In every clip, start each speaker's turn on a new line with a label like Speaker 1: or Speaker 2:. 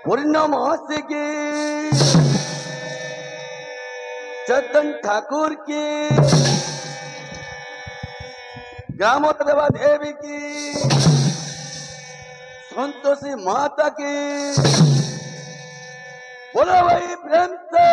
Speaker 1: पूर्णमास की चेतन ठाकुर की ग्राम देवा देवी की संतोषी माता की बोलो भाई प्रेम से।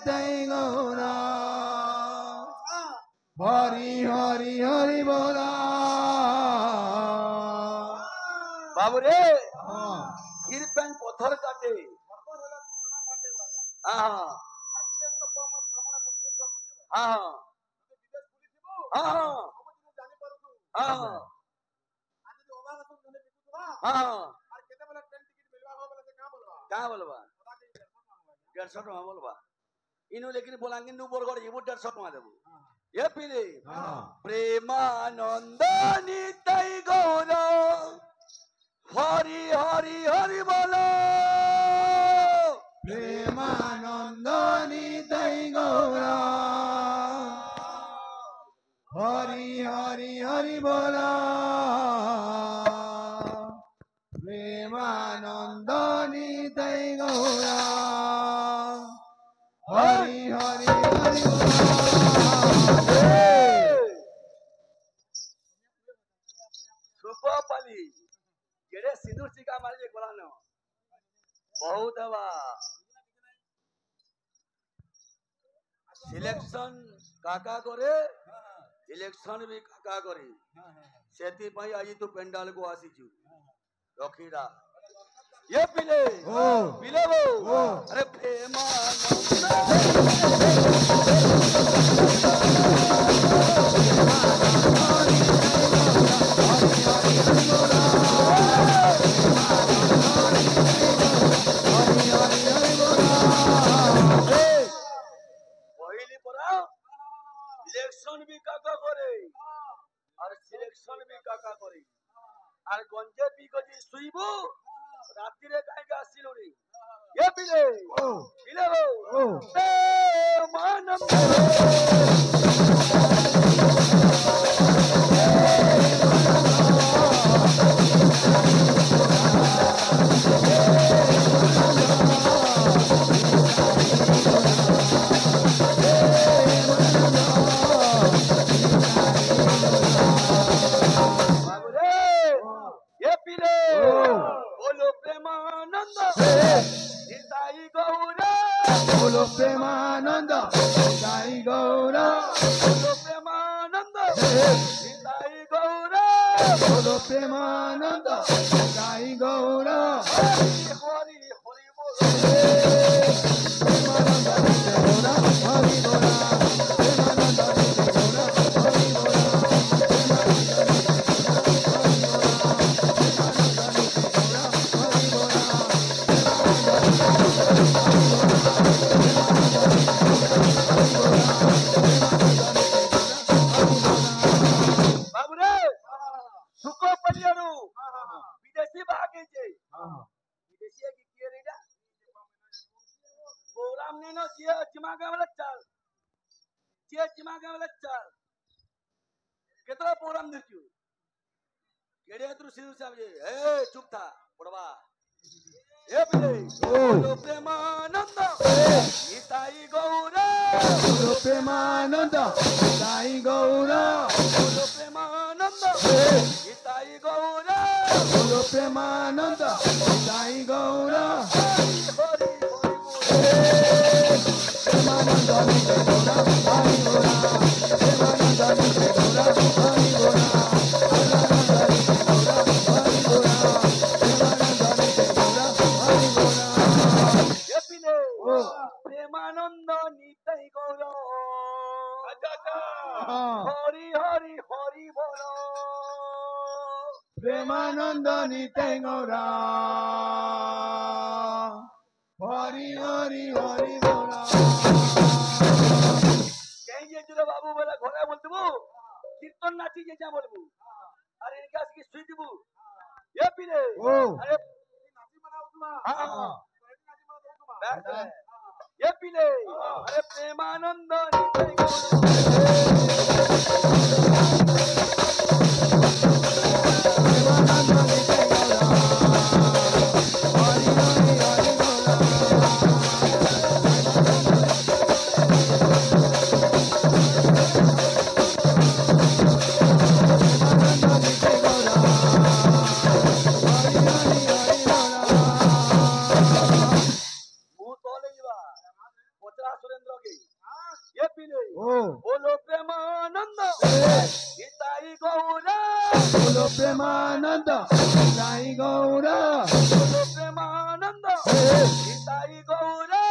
Speaker 2: নিতাই গৌর হরি হরি হরি বল
Speaker 1: बाबू रे कीर्तन पत्थर काटे हाँ हाँ हाँ हाँ हाँ क्या बोलबा 150 टका बोलबा इनु लेकिन बोलांगे नु बरगड़ ये 150 टका देबो ये पीले प्रेमानंद निताई गौर हरि हरि हरि बोलो
Speaker 2: প্রেমানন্দ নিতাই গৌর হরি হরি হরি বল প্রেমানন্দ নিতাই গৌর হরি হরি হরি বল
Speaker 1: सुपपाली जेड़े सिंदूर टीका मारे जे बोलानो बहुत हवा सिलेक्शन काका करे इलेक्शन भी काका करे सेती पई आज तू पेंडाल को आसीचू रखीरा ये पिले पिले वो अरे पहली परा इलेक्शन भी काका करे और सिलेक्शन भी काका करे और गंजे पी गजी सुइबो रात्रि रे काहे आसिलो रे ये पिले वो ते मानम
Speaker 2: बोलो प्रेमानंद निताई गौर
Speaker 1: बोलो प्रेमानंद निताई गौर
Speaker 2: बोलो प्रेमानंद निताई गौर
Speaker 1: हरि हरि हरि बोलो
Speaker 2: प्रेमानंद निताई गौर हरि बोल प्रेमानंद निताई गौर हरि बोल
Speaker 1: विदेशी भागे विदेशी की किए रे जा प्रोग्राम ने नो जे जिमागा वाला चल केतरा प्रोग्राम देखियो केड़े तू सिर साहब जे ए चुप था पड़वा ए पिले बोलो प्रेमानंद निताई गौर
Speaker 2: बोलो प्रेमानंद निताई गौर
Speaker 1: बोलो प्रेमानंद निताई गौर
Speaker 2: बोलो प्रेमानंद निताई गौर
Speaker 1: हरि हरि हरि
Speaker 2: प्रेमानंद निताई गौर हरि बोल प्रेमानंद निताई गौर हरि बोल
Speaker 1: प्रेमानंद निताई गौर हरि हरि हरि बोलो
Speaker 2: प्रेमानंद निताई गौर हरि हरि हरि बोल
Speaker 1: कहीं जुड़े बाबू बोला घोड़ा बोलते कीर्तन नाची जैसा बोलबू अरे इनका की सुई दिबू ये पीले अरे हाँ बैठ ये पीले अरे प्रेमानंद निताई गौर के ये पीले
Speaker 2: ओ
Speaker 1: बोलो प्रेमानंद गीताई गौरा
Speaker 2: बोलो प्रेमानंद साई गौरा
Speaker 1: बोलो प्रेमानंद गीताई गौरा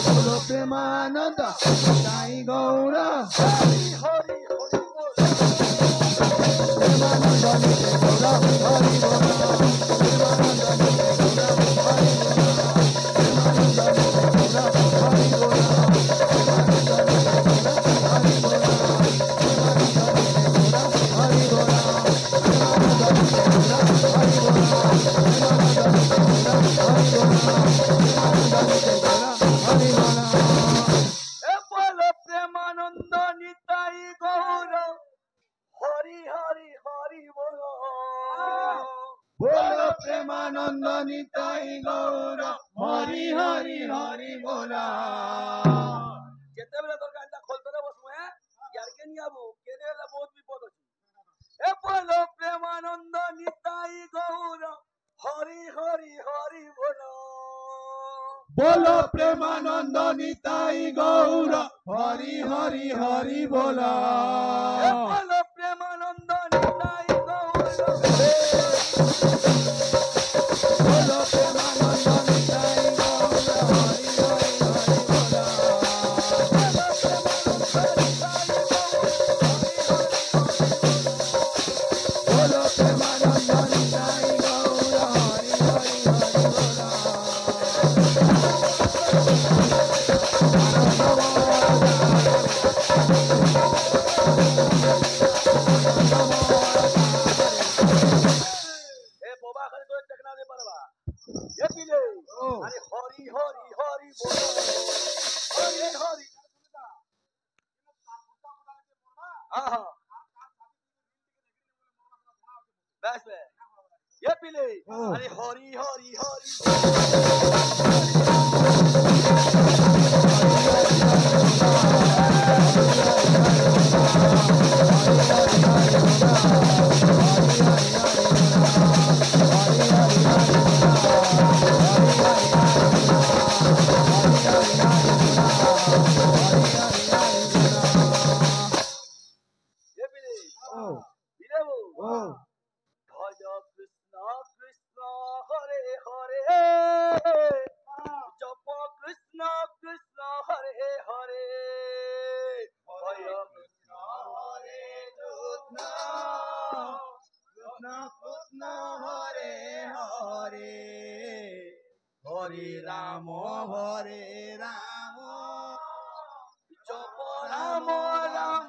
Speaker 2: बोलो प्रेमानंद साई गौरा
Speaker 1: हरि हरि हरि बोल
Speaker 2: प्रेमानंद नित्य गौरा हरि बोला प्रेमानंद नित्य गौरा हरि बोला प्रेमानंद नित्य गौरा हरि बोला प्रेमानंद नित्य गौरा हरि बोला प्रेमानंद नित्य गौरा हरि बोला प्रेमानंद नित्य गौरा हरि बोला प्रेमानंद नित्य गौरा हरि बोला प्रेमानंद नित्य गौरा हरि बोला
Speaker 1: ए बोलो प्रेमानंद निताई गौरा हरि हरि हरि बोलो
Speaker 2: बोलो प्रेमानंद निताई गौर हरि हरि हरि बोला
Speaker 1: যেতেবেলে তোর গানটা খোলতে রে বসবো হ্যাঁ ইয়ারকে নিয়ে যাবো কেনে এলে বহুত বিপদ আছে এ বলো প্রেমানন্দ নিতাই গৌর হরি হরি হরি বলো
Speaker 2: बोलो प्रेमानंद निताई गौर हरि हरि हरि बोला
Speaker 1: এ বলো প্রেমানন্দ নিতাই গৌর
Speaker 2: बोलो प्रेमानंद निताई गौर हरि हरि हरि बोला बोलो प्रेमानंद निताई गौर हरि हरि हरि बोला
Speaker 1: এ বাবা খালি তোর টেকনা দে পারবা এ পিলে
Speaker 2: ও।
Speaker 1: আরে হরি হরি হরি বলো হরি হরি আহা ব্যাস ব্যাস এ পিলে
Speaker 2: ও।
Speaker 1: আরে হরি হরি হরি এ পিলে পিলে বউ ভজ কৃষ্ণ কৃষ্ণ হরে হরে জপ কৃষ্ণ কৃষ্ণ হরে হরে ভজ কৃষ্ণ হরে কৃষ্ণ
Speaker 2: कृष्ण कृष्ण हरे हरे हरे राम
Speaker 1: জপ রাম রাম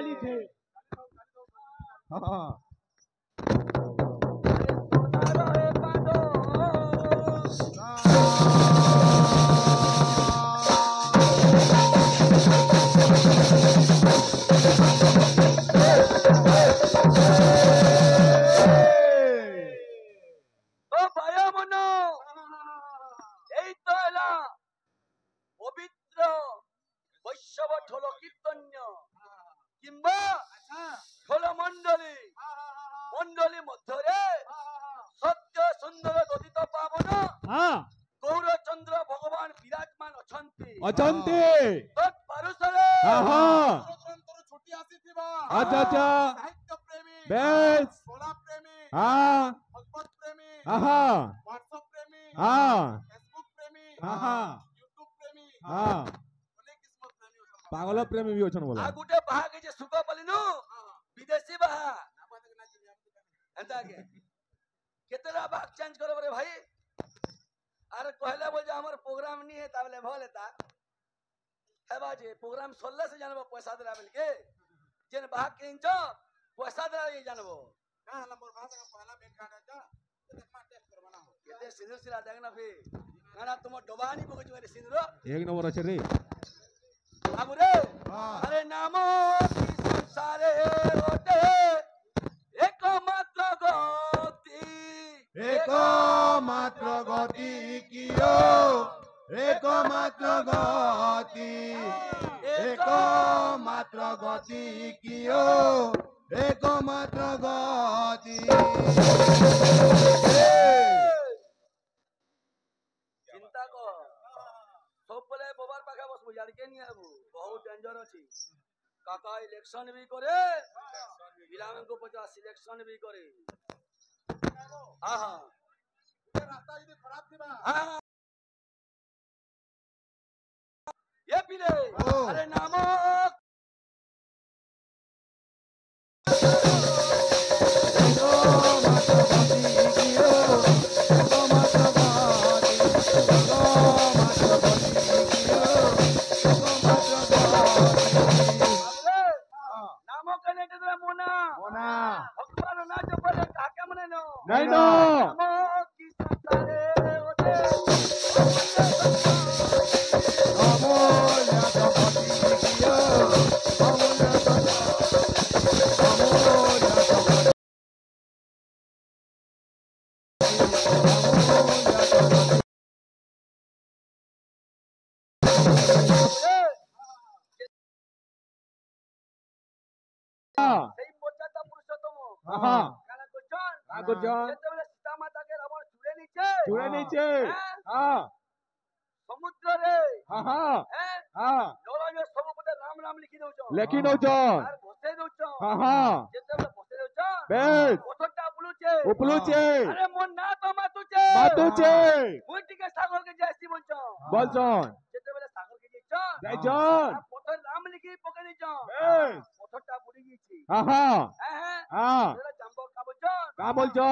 Speaker 2: ଚାଲିଛେ ହଁ ଅଛନ୍ତି ଆଚ୍ଛା ଆଚ୍ଛା ବେଶ ପାଗଳ ପ୍ରେମୀ ବି ଅଛନ୍ ବୋଲା
Speaker 1: ଗୁଟେ ବାହା କିଛି ସୁଖ ପଲିନୁ ବିଦେଶୀ ବାହା ଏନ୍ତା ଆଜ୍ଞା କେତେଟା ବାହା ଚେଞ୍ଜ କର रे भाई अरे कहले बोल जे हमर प्रोग्राम नहीं है ताबले भले ता हेबा जे प्रोग्राम सोल्ला से जानबो पैसा देला मिल के जेन बाहा किंच पैसा देला ये जानबो का नंबर भाषा का पहला बेट काटा जा देखमा टेस्ट करवाना हो केते सिंदूर सिला देखना फिर गाना तुम डोबानी को जो मेरे सिंदूर
Speaker 2: एक नंबर আছে रे
Speaker 1: बाबू रे अरे नामो की संसारे होते एकमात्र गति कियो
Speaker 2: एकमात्र गति कियो एकमात्र गति
Speaker 1: चिंता को सब बोले बोबार पाखा बस बुझार के नहीं आबू बहुत डेंजर अछि काका इलेक्शन भी करे बिलामन को पचास सिलेक्शन भी करे हां हां रास्ता यदि खराब थी बा हां ये पीले अरे नामो नामो कने तेरा मोना भगवान ना जो बोले काका मने नो
Speaker 2: नहीं नो
Speaker 1: সেই পর্যায়টা পুরুষোত্তম কালা করছন যেতেবেলে সীতা মাতাকে রাবণ ছুঁড়ে নিচে সমুদ্র রে নরজে সবু পদে রাম রাম লিখি দউছন আর বসে দউছন যেতেবেলে বসে দউছন
Speaker 2: বেশ
Speaker 1: পথরটা
Speaker 2: উপলুচে
Speaker 1: আরে মন না তো মাতুচে মুই টিকে সাগরকে যাইছি
Speaker 2: বলছন
Speaker 1: যেতেবেলে সাগরকে যাইছন পথর রাম লিখি পকে দিছন পথরটা বুড়ি গিয়েছি জাম্বো কা বলছন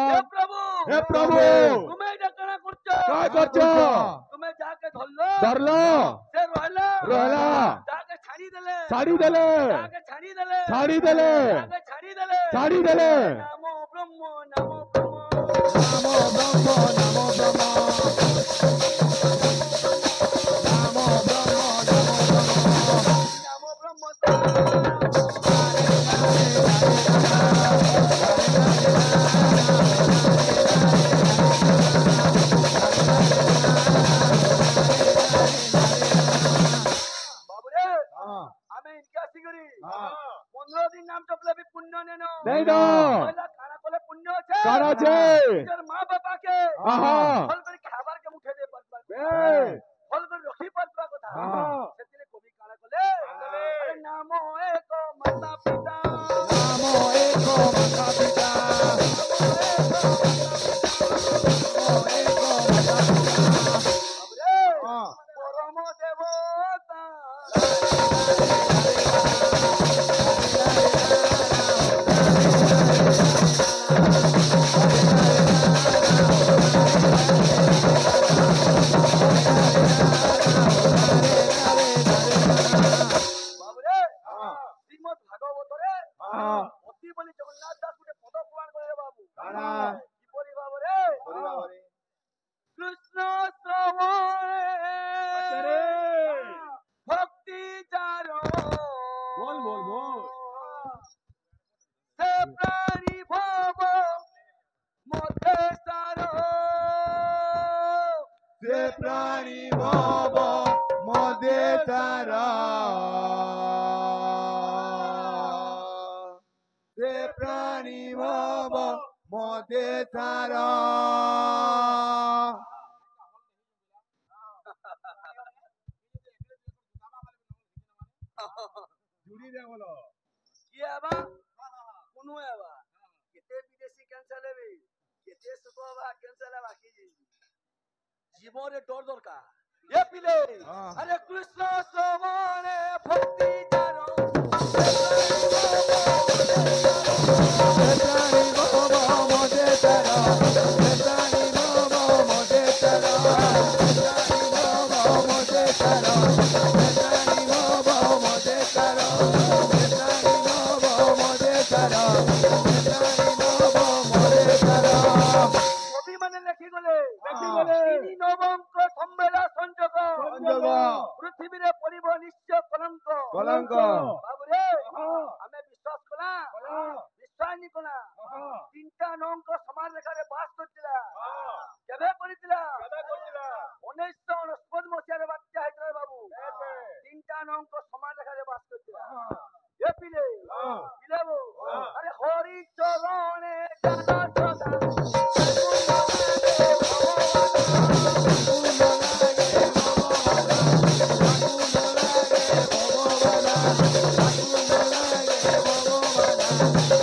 Speaker 1: হে প্রভু তুমি এটা কেন করছো তুমি যাকে ধরলো সে রহলা যাকে ছাড়ি দেলে যাকে ছাড়ি দেলে নামো ব্রহ্ম নামো মা বাবাকে ফল করে খাবার কে মুঠে দে ফল করে রখি পারবা কথা সেতিলে কবি কানা কলে আরে নামো এক মাতা পিতা পরম দেবতা বলি জগন্নাথ দাস গুটে পদ প্রমাণ করে রে বাবু
Speaker 2: কারা?
Speaker 1: কি বলি বাবু রে
Speaker 2: ওরে বাবা রে।
Speaker 1: কৃষ্ণ শ্রবণে
Speaker 2: আচ্ছা
Speaker 1: ভক্তি যার
Speaker 2: বল বল বল।
Speaker 1: সে প্রাণী ভব মধ্যে সার
Speaker 2: সে প্রাণী ভব মদে তারা, সে প্রাণী ভব মদে তারা। জুড়ি দে বলো
Speaker 1: কি আবা কোনো আবা কেতে বিদেশি ক্যান্সার হেবে কেতে সুখ হবা ক্যান্সার হবা কি জীবনে ডর দরকার এ পিলে আরে কৃষ্ণ শ্রবণে ভক্তি জানো
Speaker 2: সে প্রাণী ভব মদে তারা, সে প্রাণী ভব মদে তারা, সে প্রাণী ভব মদে তারা, সে প্রাণী ভব মদে তারা, সে প্রাণী ভব মদে তারা, সে প্রাণী ভব মদে তারা।
Speaker 1: কবি মানে লেখি গলে
Speaker 2: গলে।
Speaker 1: তিনি নবঙ্ক সম্বেলা সংযোগ
Speaker 2: সংযোগ।
Speaker 1: পৃথিবীরে পরিব নিশ্চয় কলঙ্ক
Speaker 2: কলঙ্ক।
Speaker 1: বাবুরে আমি বিশ্বাস কলা বিশ্বাস নি কলা তিনটা নঙ্ক সমান রেখারে বাস করছিলা কেবে করিছিলা 1969 মସିହାରେ বাচ্চা হয়েছিল বাবু তিনটা নঙ্ক সমান রেখারে বাস করছিলা এ পিলে পিলে বউ আরে হরি চরণে জানা সদা
Speaker 2: ভগবান